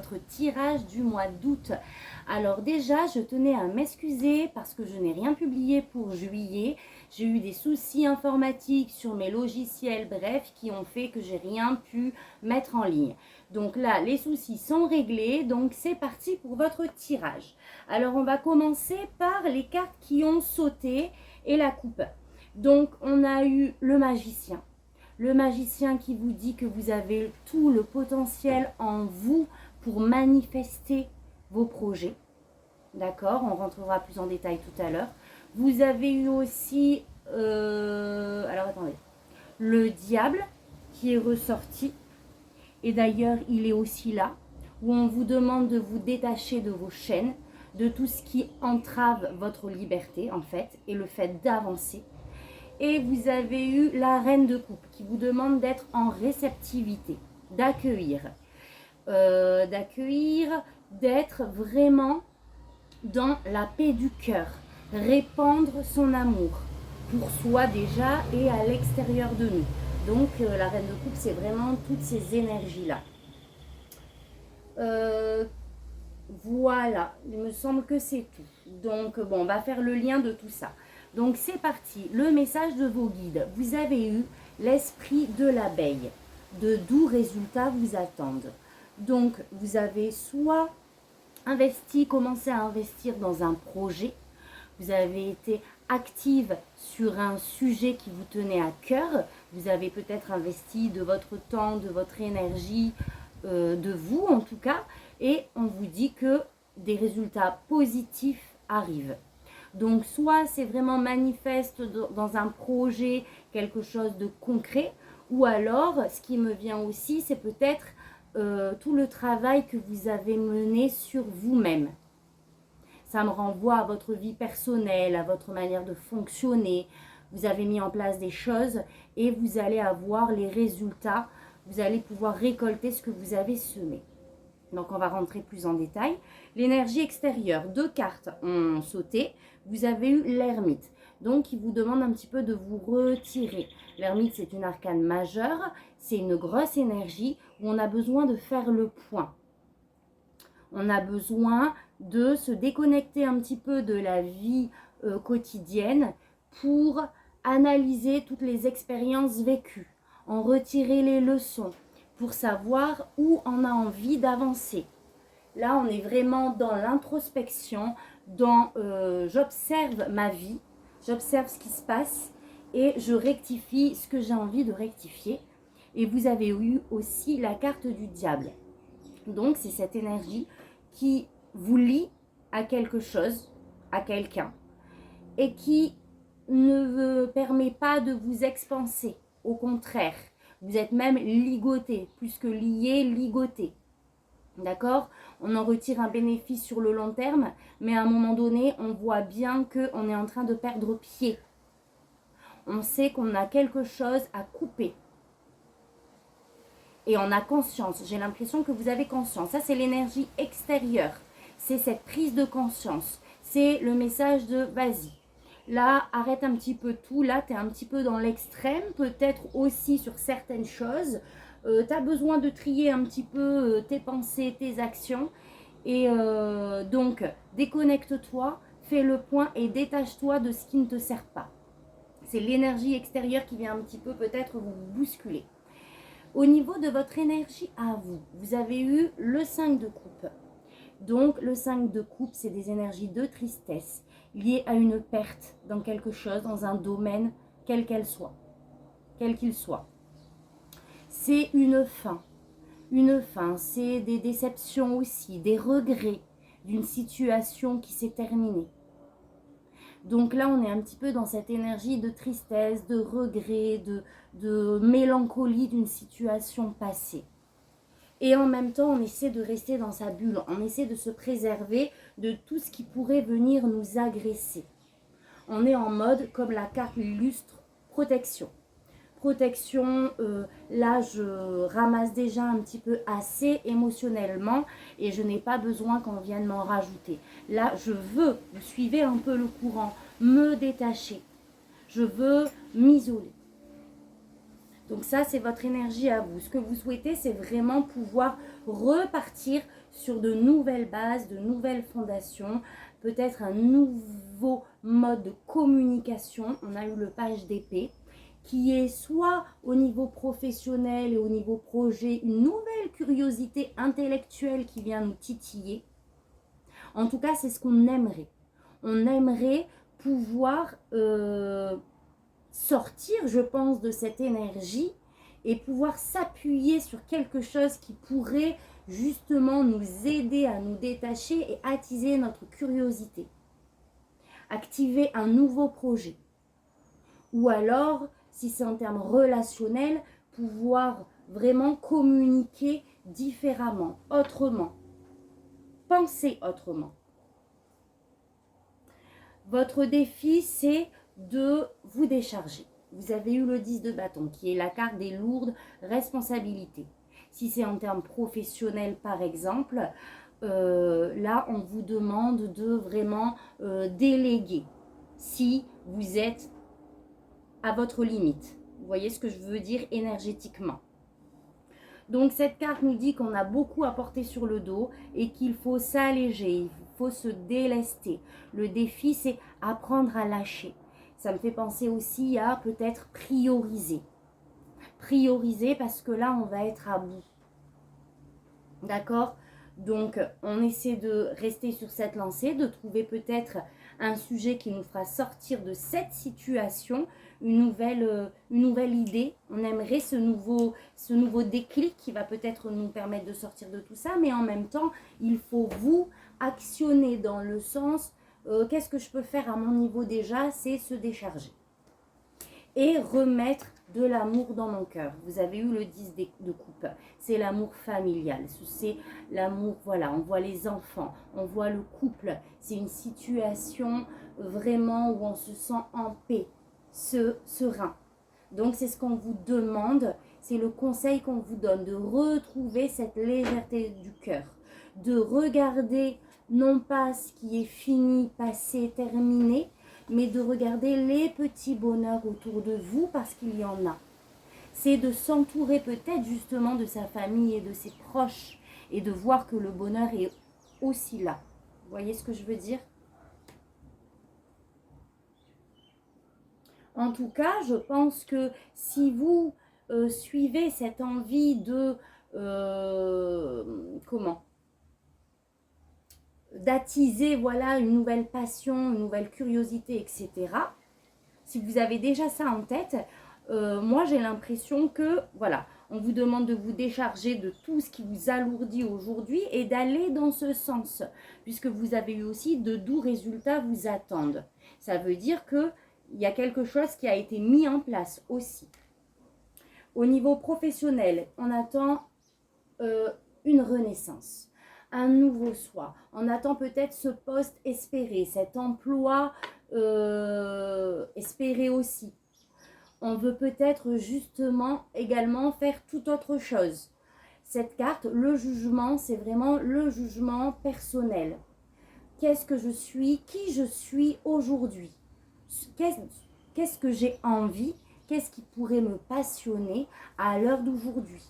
votre tirage du mois d'août. Alors déjà, je tenais à m'excuser parce que je n'ai rien publié pour juillet. J'ai eu des soucis informatiques sur mes logiciels, bref, qui ont fait que j'ai rien pu mettre en ligne. Donc là, les soucis sont réglés, donc c'est parti pour votre tirage. Alors on va commencer par les cartes qui ont sauté et la coupe. Donc on a eu le magicien. Le magicien qui vous dit que vous avez tout le potentiel en vous pour manifester vos projets. D'accord, on rentrera plus en détail tout à l'heure. Vous avez eu aussi, alors attendez, le diable qui est ressorti. Et d'ailleurs, il est aussi là, où on vous demande de vous détacher de vos chaînes, de tout ce qui entrave votre liberté en fait, et le fait d'avancer. Et vous avez eu la reine de coupe qui vous demande d'être en réceptivité, d'accueillir, d'être vraiment dans la paix du cœur, répandre son amour pour soi déjà et à l'extérieur de nous. Donc la reine de coupe, c'est vraiment toutes ces énergies-là. Voilà, il me semble que c'est tout. Donc bon, on va faire le lien de tout ça. Donc c'est parti, le message de vos guides. Vous avez eu l'esprit de l'abeille, de doux résultats vous attendent. Donc vous avez soit commencé à investir dans un projet, vous avez été active sur un sujet qui vous tenait à cœur, vous avez peut-être investi de votre temps, de votre énergie, de vous en tout cas, et on vous dit que des résultats positifs arrivent. Donc soit c'est vraiment manifeste dans un projet, quelque chose de concret, ou alors ce qui me vient aussi c'est peut-être tout le travail que vous avez mené sur vous-même. Ça me renvoie à votre vie personnelle, à votre manière de fonctionner. Vous avez mis en place des choses et vous allez avoir les résultats. Vous allez pouvoir récolter ce que vous avez semé. Donc, on va rentrer plus en détail. L'énergie extérieure, 2 cartes ont sauté. Vous avez eu l'ermite. Donc, il vous demande un petit peu de vous retirer. L'ermite, c'est une arcane majeure. C'est une grosse énergie où on a besoin de faire le point. On a besoin de se déconnecter un petit peu de la vie quotidienne pour analyser toutes les expériences vécues, en retirer les leçons pour savoir où on a envie d'avancer. Là, on est vraiment dans l'introspection, dans j'observe ma vie, j'observe ce qui se passe et je rectifie ce que j'ai envie de rectifier. Et vous avez eu aussi la carte du diable. Donc, c'est cette énergie qui vous lie à quelque chose, à quelqu'un, et qui ne permet pas de vous expanser. Au contraire, vous êtes même ligoté, plus que lié, ligoté. D'accord? On en retire un bénéfice sur le long terme, mais à un moment donné, on voit bien qu'on est en train de perdre pied. On sait qu'on a quelque chose à couper. Et on a conscience, j'ai l'impression que vous avez conscience. Ça, c'est l'énergie extérieure. C'est cette prise de conscience. C'est le message de vas-y. Là, arrête un petit peu tout. Là, tu es un petit peu dans l'extrême. Peut-être aussi sur certaines choses. Tu as besoin de trier un petit peu tes pensées, tes actions. Et donc, déconnecte-toi, fais le point et détache-toi de ce qui ne te sert pas. C'est l'énergie extérieure qui vient un petit peu peut-être vous bousculer. Au niveau de votre énergie à vous, vous avez eu le 5 de coupe. Donc, le 5 de coupe, c'est des énergies de tristesse liées à une perte dans quelque chose, dans un domaine, quel qu'il soit. C'est une fin. Une fin, c'est des déceptions aussi, des regrets d'une situation qui s'est terminée. Donc là, on est un petit peu dans cette énergie de tristesse, de regret, de mélancolie d'une situation passée. Et en même temps, on essaie de rester dans sa bulle, on essaie de se préserver de tout ce qui pourrait venir nous agresser. On est en mode, comme la carte l'illustre, protection. Protection, là je ramasse déjà un petit peu assez émotionnellement et je n'ai pas besoin qu'on vienne m'en rajouter. Là je veux, vous suivez un peu le courant, me détacher. Je veux m'isoler. Donc ça c'est votre énergie à vous. Ce que vous souhaitez c'est vraiment pouvoir repartir sur de nouvelles bases, de nouvelles fondations, peut-être un nouveau mode de communication. On a eu le page d'épée, qui est soit au niveau professionnel et au niveau projet, une nouvelle curiosité intellectuelle qui vient nous titiller. En tout cas, c'est ce qu'on aimerait. On aimerait pouvoir sortir, je pense, de cette énergie et pouvoir s'appuyer sur quelque chose qui pourrait justement nous aider à nous détacher et attiser notre curiosité. Activer un nouveau projet. Ou alors, si c'est en termes relationnels, pouvoir vraiment communiquer différemment, autrement. Penser autrement. Votre défi, c'est de vous décharger. Vous avez eu le 10 de bâton, qui est la carte des lourdes responsabilités. Si c'est en termes professionnels, par exemple, là, on vous demande de vraiment déléguer si vous êtes à votre limite. Vous voyez ce que je veux dire énergétiquement. Donc, cette carte nous dit qu'on a beaucoup à porter sur le dos et qu'il faut s'alléger, il faut se délester. Le défi, c'est apprendre à lâcher. Ça me fait penser aussi à peut-être prioriser. Prioriser parce que là, on va être à bout. D'accord? Donc, on essaie de rester sur cette lancée, de trouver peut-être un sujet qui nous fera sortir de cette situation, une nouvelle idée. On aimerait ce nouveau déclic qui va peut-être nous permettre de sortir de tout ça, mais en même temps, il faut vous actionner dans le sens, qu'est-ce que je peux faire à mon niveau déjà? C'est se décharger. Et remettre de l'amour dans mon cœur. Vous avez eu le 10 de coupe. C'est l'amour familial. C'est l'amour, voilà, on voit les enfants, on voit le couple. C'est une situation vraiment où on se sent en paix, serein. Donc c'est ce qu'on vous demande, c'est le conseil qu'on vous donne, de retrouver cette légèreté du cœur. De regarder non pas ce qui est fini, passé, terminé, mais de regarder les petits bonheurs autour de vous parce qu'il y en a. C'est de s'entourer peut-être justement de sa famille et de ses proches et de voir que le bonheur est aussi là. Vous voyez ce que je veux dire? En tout cas, je pense que si vous suivez cette envie de... d'attiser voilà, une nouvelle passion, une nouvelle curiosité, etc. Si vous avez déjà ça en tête, moi j'ai l'impression que voilà, on vous demande de vous décharger de tout ce qui vous alourdit aujourd'hui et d'aller dans ce sens, puisque vous avez eu aussi de doux résultats vous attendent. Ça veut dire qu'il y a quelque chose qui a été mis en place aussi. Au niveau professionnel, on attend une renaissance. Un nouveau soi. On attend peut-être ce poste espéré, cet emploi espéré aussi. On veut peut-être justement également faire tout autre chose. Cette carte, le jugement, c'est vraiment le jugement personnel. Qu'est-ce que je suis? Qui je suis aujourd'hui? Qu'est-ce que j'ai envie? Qu'est-ce qui pourrait me passionner à l'heure d'aujourd'hui?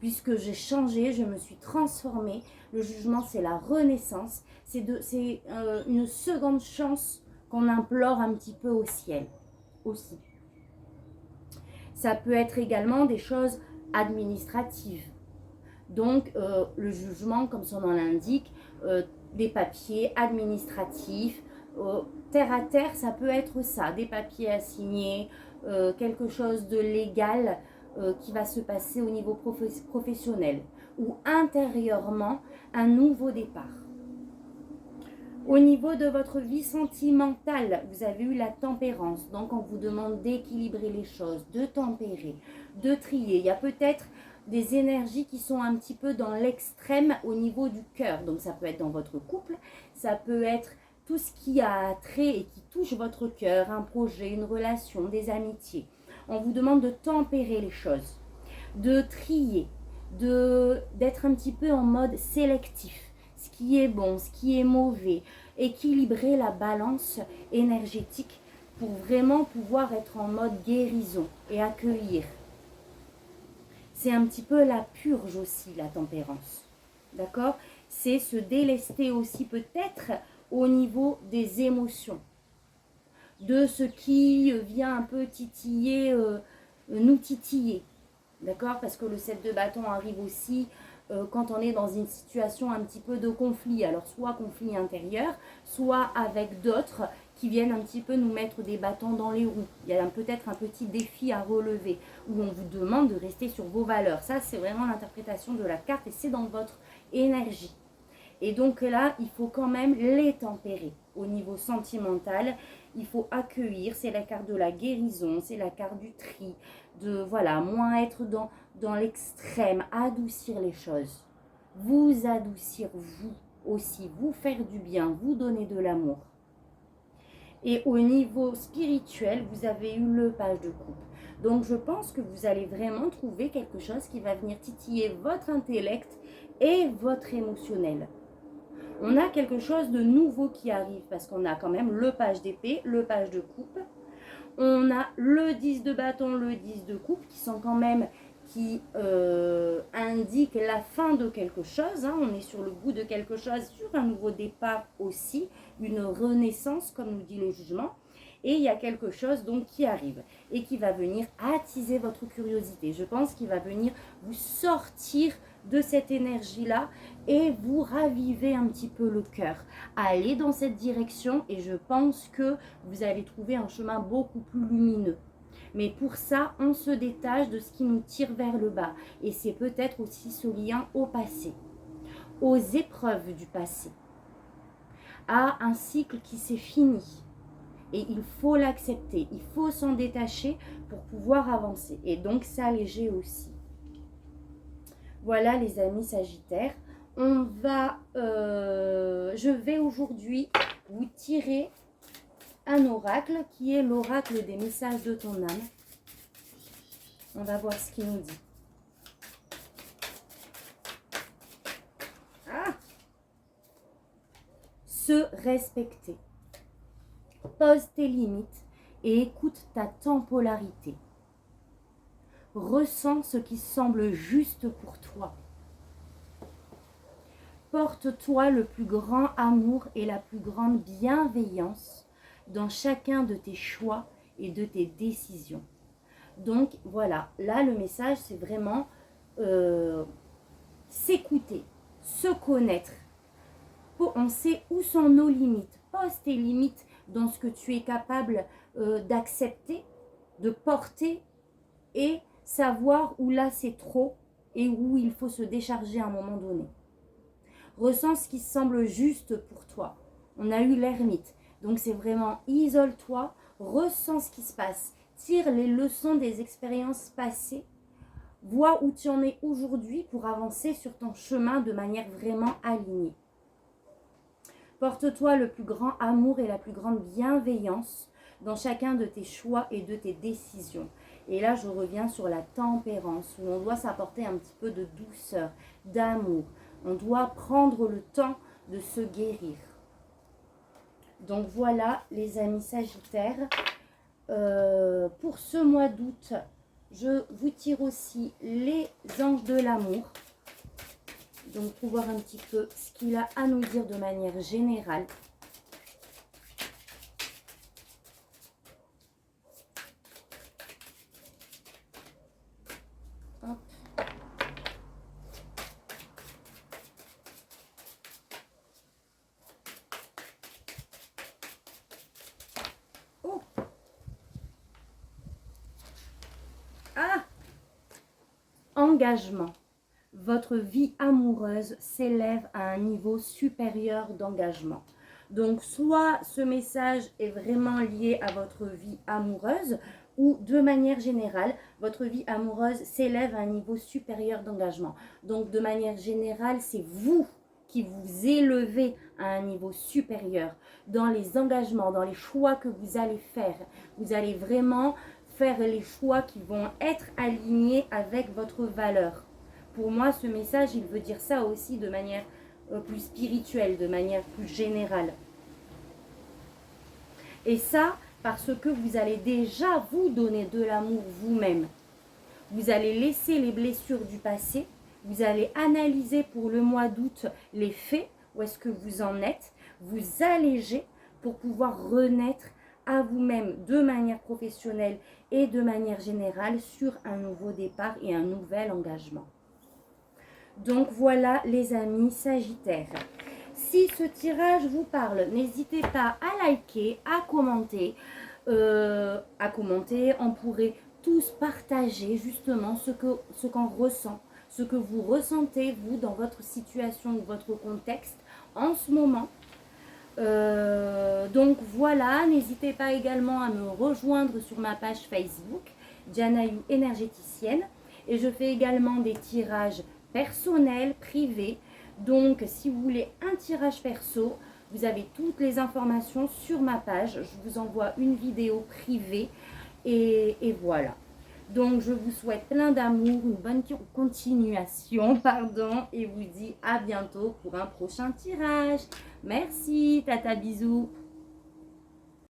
Puisque j'ai changé, je me suis transformée. Le jugement, c'est la renaissance. C'est une seconde chance qu'on implore un petit peu au ciel aussi. Ça peut être également des choses administratives. Donc, le jugement, comme son nom l'indique, des papiers administratifs. Terre à terre, ça peut être ça. Des papiers à signer, quelque chose de légal qui va se passer au niveau professionnel ou intérieurement un nouveau départ. Au niveau de votre vie sentimentale, vous avez eu la tempérance, donc on vous demande d'équilibrer les choses, de tempérer, de trier. Il y a peut-être des énergies qui sont un petit peu dans l'extrême au niveau du cœur, donc ça peut être dans votre couple, ça peut être tout ce qui a trait et qui touche votre cœur, un projet, une relation, des amitiés. On vous demande de tempérer les choses, de trier, d'être un petit peu en mode sélectif. Ce qui est bon, ce qui est mauvais, équilibrer la balance énergétique pour vraiment pouvoir être en mode guérison et accueillir. C'est un petit peu la purge aussi, la tempérance. D'accord? c'est se délester aussi peut-être au niveau des émotions, de ce qui vient un peu titiller, nous titiller. D'accord? Parce que le 7 de bâton arrive aussi quand on est dans une situation un petit peu de conflit. Alors, soit conflit intérieur, soit avec d'autres qui viennent un petit peu nous mettre des bâtons dans les roues. Il y a peut-être un petit défi à relever où on vous demande de rester sur vos valeurs. Ça, c'est vraiment l'interprétation de la carte et c'est dans votre énergie. Et donc là, il faut quand même les tempérer au niveau sentimental. Il faut accueillir, c'est la carte de la guérison, c'est la carte du tri, de voilà, moins être dans l'extrême, adoucir les choses. Vous adoucir vous aussi, vous faire du bien, vous donner de l'amour. Et au niveau spirituel, vous avez eu le page de coupe. Donc je pense que vous allez vraiment trouver quelque chose qui va venir titiller votre intellect et votre émotionnel. On a quelque chose de nouveau qui arrive parce qu'on a quand même le page d'épée, le page de coupe. On a le 10 de bâton, le 10 de coupe qui sont quand même, qui indiquent la fin de quelque chose. Hein. On est sur le bout de quelque chose, sur un nouveau départ aussi, une renaissance comme nous dit le jugement. Et il y a quelque chose donc qui arrive et qui va venir attiser votre curiosité. Je pense qu'il va venir vous sortir de cette énergie-là et vous raviver un petit peu le cœur. Allez dans cette direction et je pense que vous allez trouver un chemin beaucoup plus lumineux. Mais pour ça, on se détache de ce qui nous tire vers le bas. Et c'est peut-être aussi ce lien au passé, aux épreuves du passé, à un cycle qui s'est fini. Et il faut l'accepter, il faut s'en détacher pour pouvoir avancer. Et donc s'alléger aussi. Voilà les amis Sagittaires. Je vais aujourd'hui vous tirer un oracle qui est l'oracle des messages de ton âme. On va voir ce qu'il nous dit. Se respecter. Pose tes limites et écoute ta temporalité. Ressens ce qui semble juste pour toi. Porte-toi le plus grand amour et la plus grande bienveillance dans chacun de tes choix et de tes décisions. Donc voilà, là le message c'est vraiment s'écouter, se connaître. On sait où sont nos limites. Pose tes limites dans ce que tu es capable d'accepter, de porter et savoir où là c'est trop et où il faut se décharger à un moment donné. Ressens ce qui semble juste pour toi. On a eu l'ermite, donc c'est vraiment isole-toi, ressens ce qui se passe, tire les leçons des expériences passées, vois où tu en es aujourd'hui pour avancer sur ton chemin de manière vraiment alignée. Porte-toi le plus grand amour et la plus grande bienveillance dans chacun de tes choix et de tes décisions. Et là, je reviens sur la tempérance, où on doit s'apporter un petit peu de douceur, d'amour. On doit prendre le temps de se guérir. Donc voilà, les amis Sagittaires. Pour ce mois d'août, je vous tire aussi les anges de l'amour. Donc pour voir un petit peu ce qu'il a à nous dire de manière générale. Hop. Oh. Ah. Engagement. Votre vie amoureuse s'élève à un niveau supérieur d'engagement. Donc, soit ce message est vraiment lié à votre vie amoureuse ou de manière générale, votre vie amoureuse s'élève à un niveau supérieur d'engagement. Donc, de manière générale, c'est vous qui vous élevez à un niveau supérieur dans les engagements, dans les choix que vous allez faire. Vous allez vraiment faire les choix qui vont être alignés avec votre valeur. Pour moi, ce message, il veut dire ça aussi de manière plus spirituelle, de manière plus générale. Et ça, parce que vous allez déjà vous donner de l'amour vous-même. Vous allez laisser les blessures du passé, Vous allez analyser pour le mois d'août les faits, où est-ce que vous en êtes, vous alléger pour pouvoir renaître à vous-même de manière professionnelle et de manière générale sur un nouveau départ et un nouvel engagement. Donc voilà les amis Sagittaires. Si ce tirage vous parle, n'hésitez pas à liker, à commenter. On pourrait tous partager justement ce qu'on ressent, ce que vous ressentez vous dans votre situation ou votre contexte en ce moment. Donc voilà, n'hésitez pas également à me rejoindre sur ma page Facebook, Janayu énergéticienne. Et je fais également des tirages personnels, privés. Donc si vous voulez un tirage perso, vous avez toutes les informations sur ma page. Je vous envoie une vidéo privée et voilà. Donc je vous souhaite plein d'amour, une bonne continuation, et vous dis à bientôt pour un prochain tirage. Merci, tata bisous.